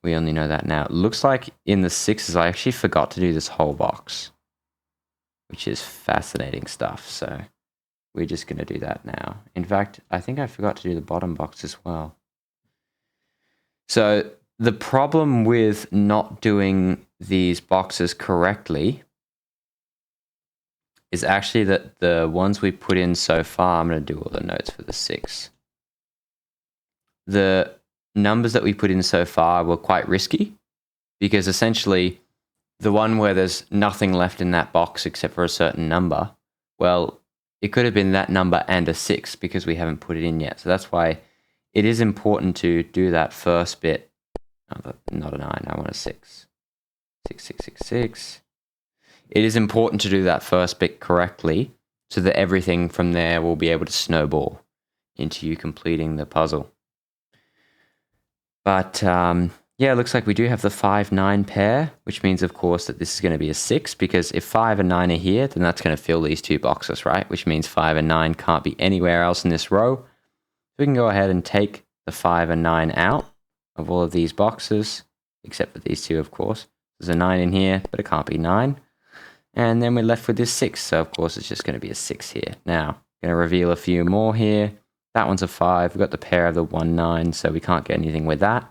We only know that now. It looks like in the 6s, I actually forgot to do this whole box, which is fascinating stuff. So we're just going to do that now. In fact, I think I forgot to do the bottom box as well. So the problem with not doing these boxes correctly is actually that the ones we put in so far, I'm going to do all the notes for the 6. The numbers that we put in so far were quite risky because essentially the one where there's nothing left in that box except for a certain number, well, it could have been that number and a 6 because we haven't put it in yet. So that's why it is important to do that first bit. Oh, not a 9, I want a 6. 6, 6, 6, 6. It is important to do that first bit correctly so that everything from there will be able to snowball into you completing the puzzle. But yeah, it looks like we do have the 5-9 pair, which means, of course, that this is going to be a 6 because if 5 and 9 are here, then that's going to fill these 2 boxes, right? Which means 5 and 9 can't be anywhere else in this row. So we can go ahead and take the 5 and 9 out of all of these boxes, except for these 2, of course. There's a 9 in here, but it can't be 9. And then we're left with this 6. So, of course, it's just going to be a 6 here. Now, I'm going to reveal a few more here. That one's a 5. We've got the pair of the 1, 9, so we can't get anything with that.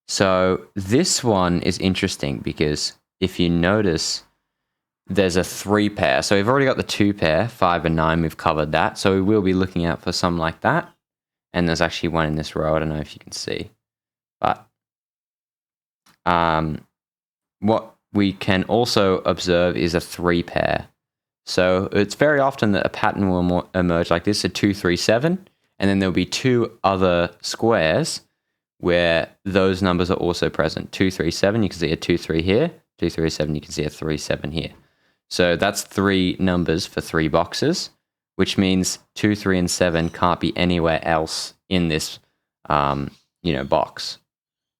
So this one is interesting because if you notice, there's a 3 pair. So we've already got the 2 pair, 5 and 9. We've covered that. So we will be looking out for some like that. And there's actually one in this row. I don't know if you can see. But what we can also observe is a 3 pair. So it's very often that a pattern will emerge like this, a 2, 3, 7. And then there'll be 2 other squares where those numbers are also present. 2, 3, 7, you can see a 2, 3 here. 2, 3, 7, you can see a 3, 7 here. So that's 3 numbers for 3 boxes, which means 2, 3, and 7 can't be anywhere else in this, box.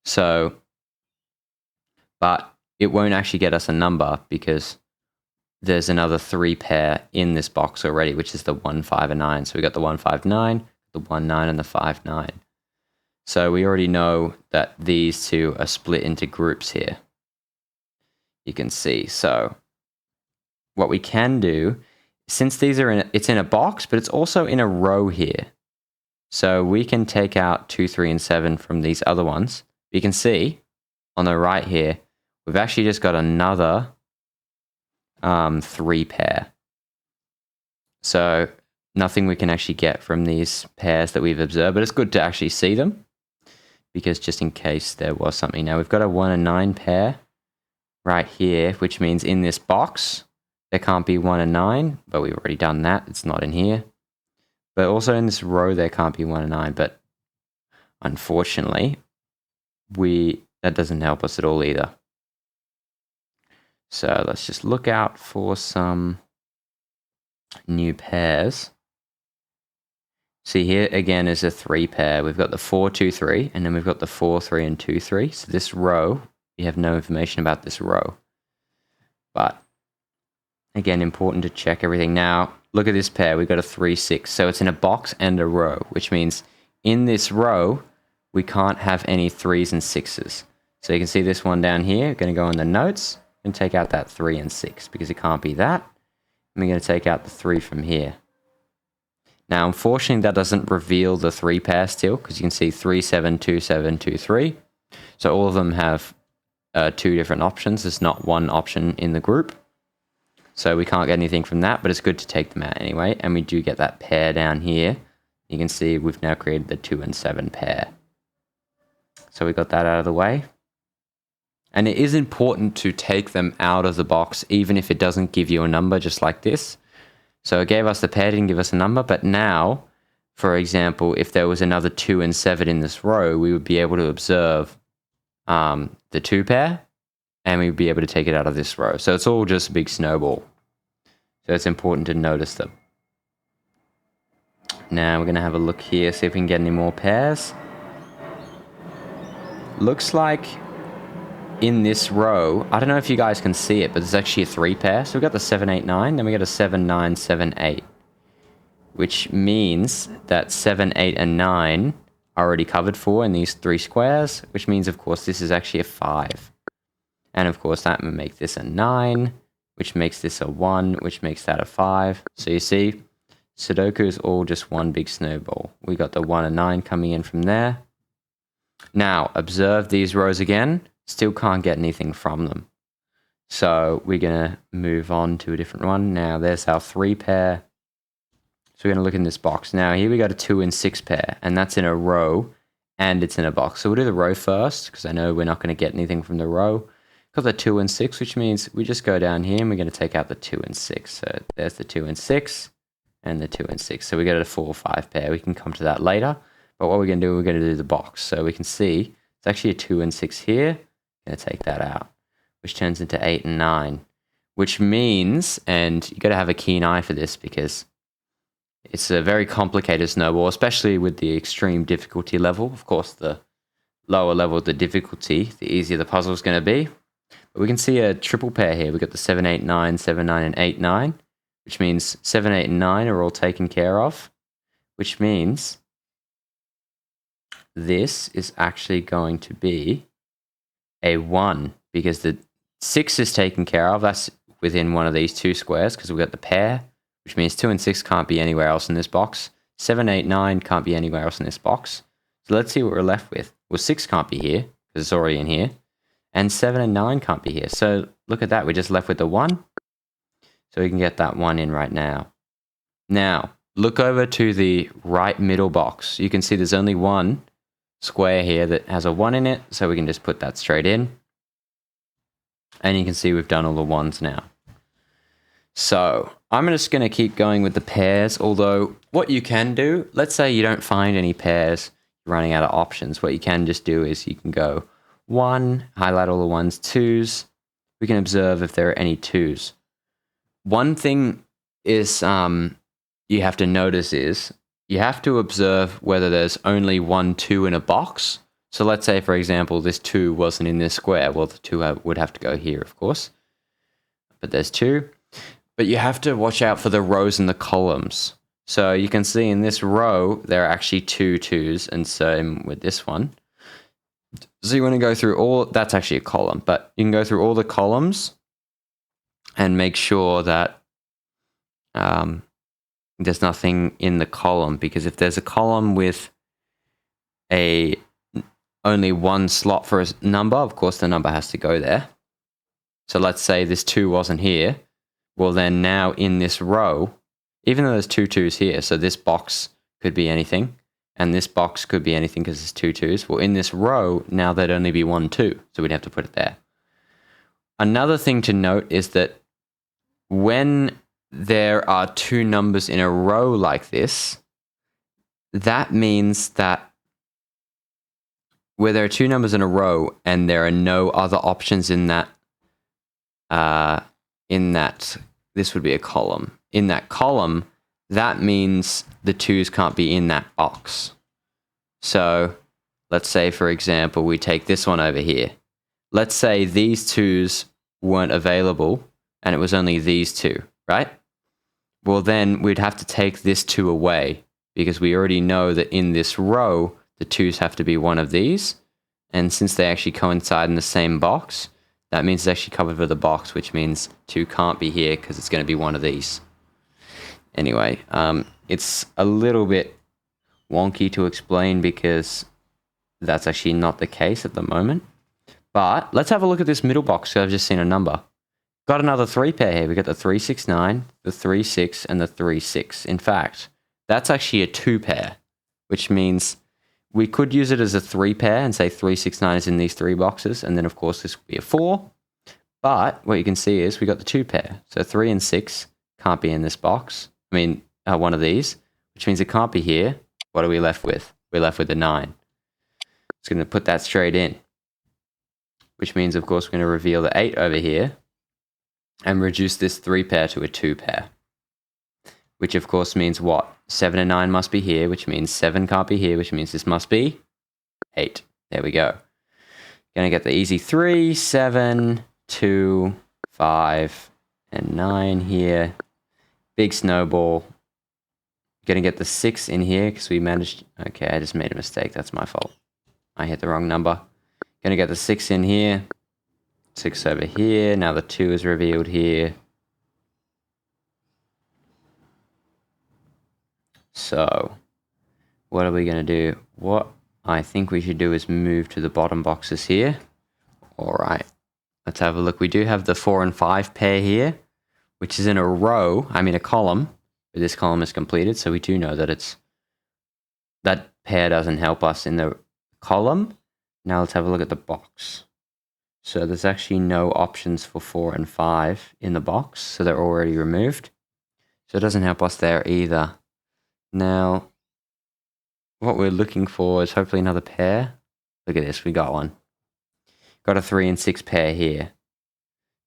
So, but it won't actually get us a number because there's another 3 pair in this box already, which is the 1, 5, and 9. So we got the 1, 5, 9, the 1, 9, and the 5, 9. So we already know that these two are split into groups here. You can see. So what we can do, since these are it's in a box, but it's also in a row here. So we can take out 2, 3, and 7 from these other ones. You can see on the right here, we've actually just got another 3 pair. So nothing we can actually get from these pairs that we've observed, but it's good to actually see them because just in case there was something. Now we've got a 1 and 9 pair right here, which means in this box there can't be 1 and 9, but we've already done that. It's not in here. But also in this row there can't be 1 and 9, but unfortunately that doesn't help us at all either. So let's just look out for some new pairs. See here again is a 3 pair. We've got the 4, 2, 3, and then we've got the 4, 3, and 2, 3. So this row, we have no information about this row. But again, important to check everything. Now, look at this pair. We've got a 3, 6. So it's in a box and a row, which means in this row, we can't have any 3s and 6s. So you can see this one down here. We're going to go in the notes and take out that 3 and 6 because it can't be that. And we're going to take out the 3 from here. Now, unfortunately, that doesn't reveal the 3 pair still because you can see 3, 7, 2, 7, 2, 3. So all of them have 2 different options. There's not one option in the group. So we can't get anything from that, but it's good to take them out anyway. And we do get that pair down here. You can see we've now created the 2 and 7 pair. So we got that out of the way. And it is important to take them out of the box, even if it doesn't give you a number, just like this. So it gave us the pair, didn't give us a number, but now, for example, if there was another 2 and 7 in this row, we would be able to observe the 2 pair, and we'd be able to take it out of this row. So it's all just a big snowball. So it's important to notice them. Now we're going to have a look here, see if we can get any more pairs. Looks like in this row, I don't know if you guys can see it, but there's actually a 3 pair. So we've got the 7, 8, 9, then we got a 7, 9, 7, 8. Which means that 7, 8, and 9 are already covered for in these 3 squares, which means, of course, this is actually a 5. And, of course, that would make this a 9, which makes this a 1, which makes that a 5. So you see, Sudoku is all just one big snowball. We got the 1 and 9 coming in from there. Now, observe these rows again. Still can't get anything from them. So we're going to move on to a different one. Now, there's our 3 pair. So we're going to look in this box. Now, here we got a 2 and 6 pair, and that's in a row, and it's in a box. So we'll do the row first, because I know we're not going to get anything from the row. Got the 2 and 6, which means we just go down here, and we're going to take out the 2 and 6. So there's the 2 and 6, and the 2 and 6. So we got a 4 or 5 pair. We can come to that later. But what we're going to do, we're going to do the box. So we can see it's actually a 2 and 6 here. Going to take that out, which turns into 8 and 9, which means, and you got to have a keen eye for this because it's a very complicated snowball, especially with the extreme difficulty level. Of course, the lower level the difficulty, the easier the puzzle is going to be. But we can see a triple pair here. We've got the 7, 8, 9, 7, 9, and 8, 9, which means 7, 8, and 9 are all taken care of, which means this is actually going to be a 1 because the 6 is taken care of. That's within one of these 2 squares because we've got the pair, which means 2 and 6 can't be anywhere else in this box. 7, 8, 9 can't be anywhere else in this box. So let's see what we're left with. Well, 6 can't be here because it's already in here. And 7 and 9 can't be here. So look at that. We're just left with the 1. So we can get that 1 in right now. Now, look over to the right middle box. You can see there's only one square here that has a 1 in it. So we can just put that straight in. And you can see we've done all the 1s now. So I'm just going to keep going with the pairs. Although what you can do, let's say you don't find any pairs, you're running out of options. What you can just do is you can go 1, highlight all the 1s, 2s. We can observe if there are any 2s. One thing is you have to notice is you have to observe whether there's only 1, 2 in a box. So let's say, for example, this 2 wasn't in this square. Well, the 2 would have to go here, of course. But there's 2. But you have to watch out for the rows and the columns. So you can see in this row, there are actually 2 2s, and same with this one. So you want to go through all, that's actually a column, but you can go through all the columns and make sure that there's nothing in the column, because if there's a column with only one slot for a number, of course the number has to go there. So let's say this 2 wasn't here. Well, then now in this row, even though there's 2 2s here, so this box could be anything, and this box could be anything because there's 2 2s. Well, in this row, now there'd only be 1 2, so we'd have to put it there. Another thing to note is that when there are 2 numbers in a row like this, that means that where there are 2 numbers in a row and there are no other options in that, this would be a column. In that column, that means the 2s can't be in that box. So let's say, for example, we take this one over here. Let's say these 2s weren't available and it was only these 2, right? Well, then we'd have to take this 2 away, because we already know that in this row, the 2s have to be one of these. And since they actually coincide in the same box, that means it's actually covered with a box, which means 2 can't be here because it's going to be one of these. Anyway, it's a little bit wonky to explain because that's actually not the case at the moment. But let's have a look at this middle box. So I've just seen a number. Got another 3 pair here. We got the 3 6 9, the 3 6, and the 3 6. In fact, that's actually a 2 pair, which means we could use it as a 3 pair and say 3 6 9 is in these 3 boxes, and then of course this would be a 4. But what you can see is we got the 2 pair. So 3 and 6 can't be in this box. I mean, one of these, which means it can't be here. What are we left with? We're left with a 9. It's going to put that straight in, which means, of course, we're going to reveal the 8 over here and reduce this 3 pair to a 2 pair, which, of course, means what? 7 and 9 must be here, which means 7 can't be here, which means this must be 8. There we go. Going to get the easy 3, 7, 2, 5, and 9 here. Big snowball. Going to get the 6 in here because we managed... Okay, I just made a mistake. That's my fault. I hit the wrong number. Going to get the 6 in here. 6 over here. Now the 2 is revealed here. So, what are we going to do? What I think we should do is move to the bottom boxes here. Alright, let's have a look. We do have the 4 and 5 pair here, which is in a row, a column. But this column is completed, so we do know that that pair doesn't help us in the column. Now let's have a look at the box. So there's actually no options for 4 and 5 in the box, so they're already removed. So it doesn't help us there either. Now, what we're looking for is hopefully another pair. Look at this, we got one. Got a 3 and 6 pair here.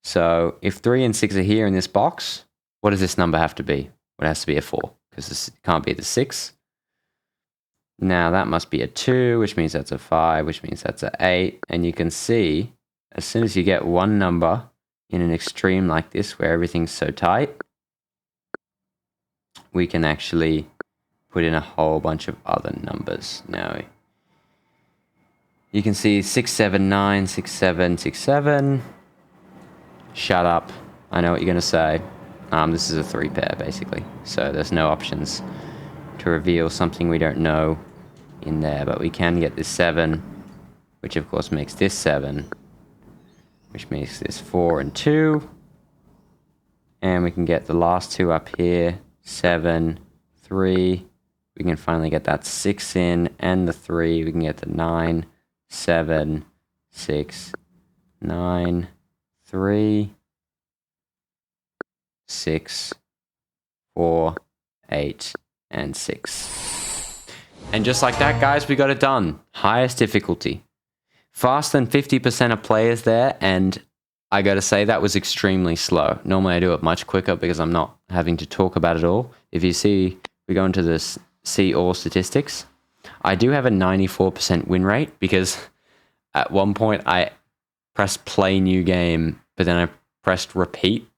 So if 3 and 6 are here in this box, what does this number have to be? Well, it has to be a 4, because this can't be the 6. Now that must be a 2, which means that's a 5, which means that's a 8. And you can see, as soon as you get one number in an extreme like this, where everything's so tight, we can actually put in a whole bunch of other numbers. Now, you can see 6, 7, 9, 6, 7, 6, 7. Shut up. I know what you're going to say. This is a 3 pair, basically. So there's no options to reveal something we don't know in there. But we can get this 7, which of course makes this 7, which makes this 4 and 2. And we can get the last 2 up here. 7, 3. We can finally get that 6 in, and the 3. We can get the 9, 7, 6, 9, 3, 6, 4, 8, and 6. And just like that, guys, we got it done. Highest difficulty. Faster than 50% of players there, and I gotta say that was extremely slow. Normally I do it much quicker because I'm not having to talk about it all. If you see, we go into this see all statistics. I do have a 94% win rate because at one point I pressed play new game, but then I pressed repeat,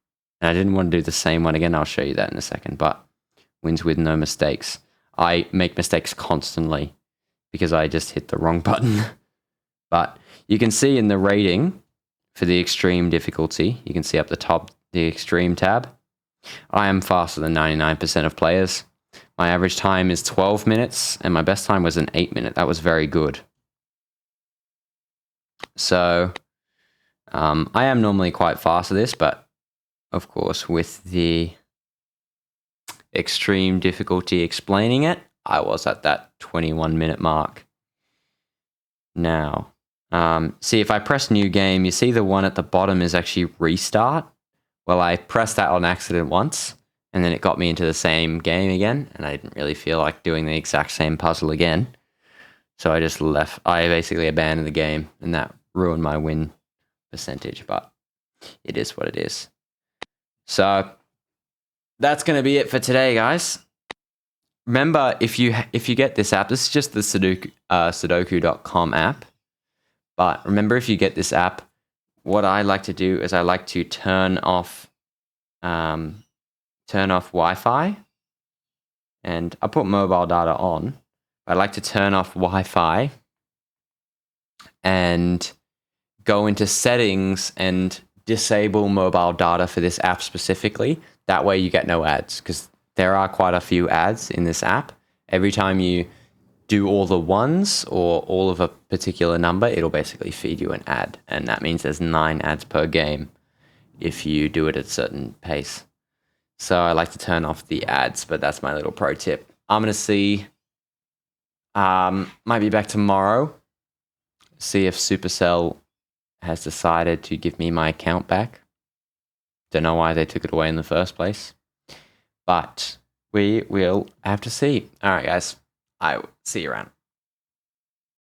and I didn't want to do the same one again. I'll show you that in a second, but wins with no mistakes. I make mistakes constantly because I just hit the wrong button. But you can see in the rating for the extreme difficulty, you can see up the top, the extreme tab, I am faster than 99% of players. My average time is 12 minutes, and my best time was an 8-minute. That was very good. So, I am normally quite fast at this, but of course, with the extreme difficulty explaining it, I was at that 21-minute mark. Now, see, if I press new game, you see the one at the bottom is actually restart. Well, I pressed that on accident once, and then it got me into the same game again, and I didn't really feel like doing the exact same puzzle again. So I just left. I basically abandoned the game, and that ruined my win percentage, but it is what it is. So that's going to be it for today, guys. Remember, if you get this app, this is just the Sudoku.com app. But remember, if you get this app, what I like to do is I like to turn off Wi-Fi, and I put mobile data on. I like to turn off Wi-Fi and go into settings and disable mobile data for this app specifically. That way you get no ads, because there are quite a few ads in this app. Every time you do all the ones or all of a particular number, it'll basically feed you an ad. And that means there's 9 ads per game if you do it at a certain pace. So I like to turn off the ads, but that's my little pro tip. I'm going to see, might be back tomorrow, see if Supercell has decided to give me my account back. Don't know why they took it away in the first place, but we will have to see. All right, guys, I will see you around.